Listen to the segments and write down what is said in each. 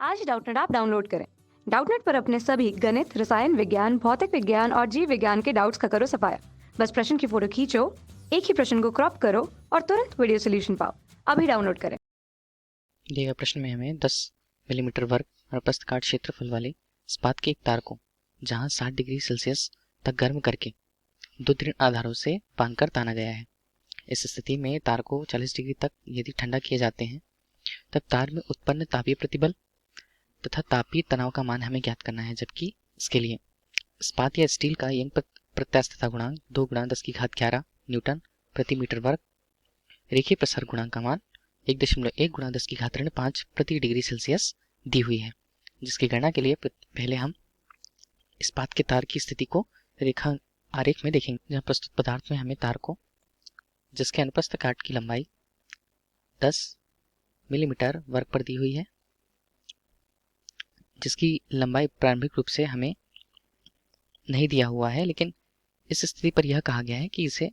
आज ही Doubtnut app download करें। Doubtnut पर अपने सभी गणित, रसायन विज्ञान, भौतिक विज्ञान और जीव विज्ञान के डाउट्स का करो सफाया। बस प्रश्न की फोटो खींचो, एक ही प्रश्न को क्रॉप करो और तुरंत वीडियो सोल्यूशन पाओ। अभी डाउनलोड करें। दिए गए प्रश्न में हमें 10 मिलीमीटर वर्ग अनुप्रस्थ काट क्षेत्रफल वाले इस्पात के एक तार को जहां 60 डिग्री सेल्सियस तक गर्म करके दो दृढ़ आधारों से बांधकर ताना गया है। इस स्थिति में तार को 40 डिग्री तक यदि ठंडा किए जाते हैं तब तार में उत्पन्न तापीय प्रतिबल तथा तापीय तनाव का मान हमें ज्ञात करना है। जबकि इसके लिए इस्पात या स्टील का यंग प्रत्यास्थता गुणांक 2 गुणा 10⁻11 न्यूटन प्रति मीटर वर्ग, रेखीय प्रसार गुणांक का मान 1.1 गुणा 10⁻5 प्रति डिग्री सेल्सियस दी हुई है। जिसकी गणना के लिए पहले हम इस्पात के तार की स्थिति को रेखा आरेख में देखेंगे। जहाँ प्रस्तुत पदार्थ में हमें तार को जिसके अनुप्रस्थ काट की लंबाई 10 मिलीमीटर वर्ग पर दी हुई है, जिसकी लंबाई प्रारंभिक रूप से हमें नहीं दिया हुआ है, लेकिन इस स्थिति पर यह कहा गया है कि इसे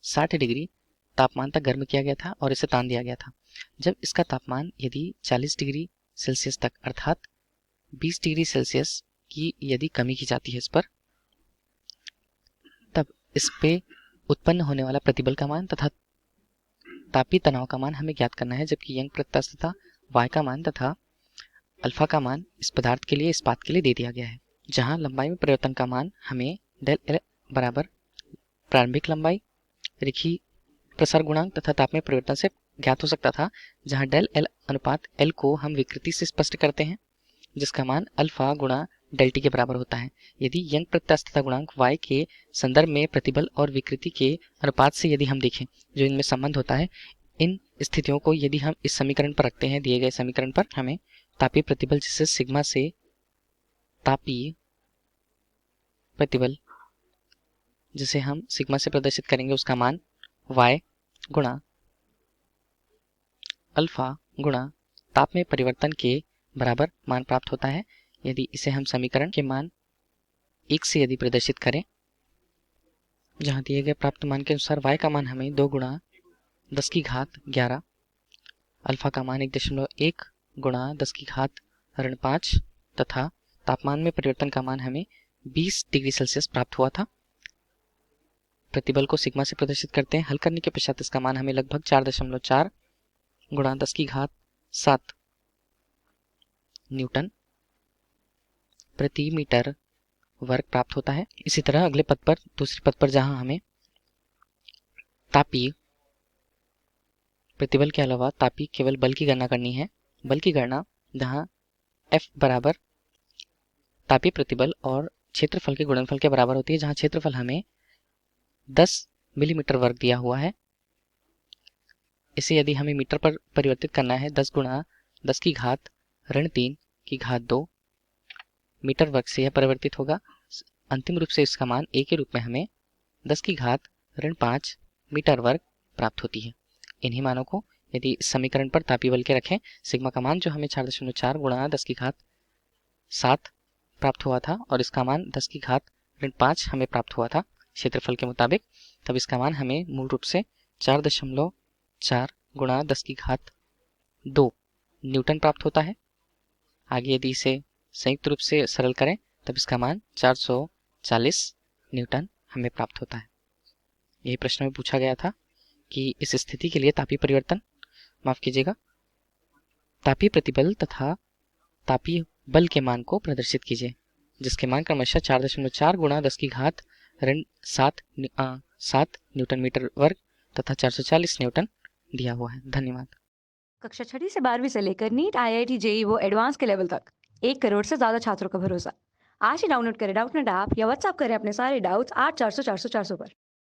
60 डिग्री तापमान तक गर्म किया गया था और इसे तान दिया गया था। जब इसका तापमान यदि 40 डिग्री सेल्सियस तक अर्थात 20 डिग्री सेल्सियस की यदि कमी की जाती है इस पर, तब इस पे उत्पन्न होने वाला प्रतिबल का मान तथा तापीय तनाव का मान हमें ज्ञात करना है। जबकि यंग प्रत्यास्थता y का मान तथा अल्फा का मान इस पदार्थ के लिए, इस्पात के लिए दे दिया गया है। जहां लंबाई में परिवर्तन का मान हमें डेल एल बराबर प्रारंभिक लंबाई, रेखीय प्रसार गुणांक तथा ताप में परिवर्तन से ज्ञात हो सकता था। जहां डेल एल अनुपात एल को हम विकृति से स्पष्ट करते हैं, जिसका मान अल्फा गुणा डेल टी के बराबर होता है। यदि यंग प्रत्यास्थता गुणांक y के संदर्भ में प्रतिबल और विकृति के अनुपात से यदि हम देखें जो इनमें संबंध होता है, इन स्थितियों को यदि हम इस समीकरण पर रखते हैं, दिए गए समीकरण पर हमें तापीय प्रतिबल जिसे सिग्मा से तापीय प्रतिबल जिसे हम सिग्मा से प्रदर्शित करेंगे, उसका मान y गुणा अल्फा गुणा ताप में परिवर्तन के बराबर मान प्राप्त होता है। यदि इसे हम समीकरण के मान 1 से यदि प्रदर्शित करें, जहां दिए गए प्राप्त मान के अनुसार y का मान हमें 2 गुणा 10⁻11, अल्फा का मान 1.1 गुणा 10⁻5 तथा तापमान में परिवर्तन का मान हमें 20 डिग्री सेल्सियस प्राप्त हुआ था। प्रतिबल को सिग्मा से प्रदर्शित करते हैं। हल करने के पश्चात इसका मान हमें लगभग 4.4 गुणा 10⁻7 न्यूटन प्रति मीटर वर्ग प्राप्त होता है। इसी तरह अगले पद पर, दूसरे पद पर, जहां हमें तापीय प्रतिबल के अलावा तापीय केवल बल की गणना करनी है, बल की गणना जहां F बराबर तापीय प्रतिबल और क्षेत्रफल के गुणनफल के बराबर होती है। जहां क्षेत्रफल हमें 10 मिलीमीटर वर्ग दिया हुआ है, इसे यदि हमें मीटर पर परिवर्तित करना है, 10 गुणा 10⁻3 मीटर वर्ग से यह परिवर्तित होगा। अंतिम रूप से इसका मान a के रूप में हमें 10⁻5 मीटर वर्ग प्राप्त होती है। इन्हीं मानों को यदि इस समीकरण पर तापीय बल के रखें, सिग्मा का मान जो हमें 4.4 गुणा 10⁻7 प्राप्त हुआ था और इसका मान 10⁻5 हमें प्राप्त हुआ था क्षेत्रफल के मुताबिक, तब इसका मान हमें मूल रूप से 4.4 गुणा 10⁻2 न्यूटन प्राप्त होता है। आगे यदि इसे संयुक्त रूप से सरल करें तब इसका मान 440 न्यूटन हमें प्राप्त होता है। यही प्रश्न में पूछा गया था कि इस स्थिति के लिए तापीय परिवर्तन, माफ कीजिएगा, तापीय प्रतिबल तथा तापीय बल के मान को प्रदर्शित कीजिए, जिसके मान क्रमशः 4.4 गुणा 10⁻7 न्यूटन मीटर वर्ग तथा 440 न्यूटन दिया हुआ है। धन्यवाद। कक्षा 6 से 12वीं से लेकर नीट, IIT, JEE वो एडवांस के लेवल तक 1 करोड़ से ज्यादा छात्रों का भरोसा। आज ही डाउनलोड करें डाउटनेट ऐप या व्हाट्सएप करें अपने सारे डाउट्स 8400 400 400 पर।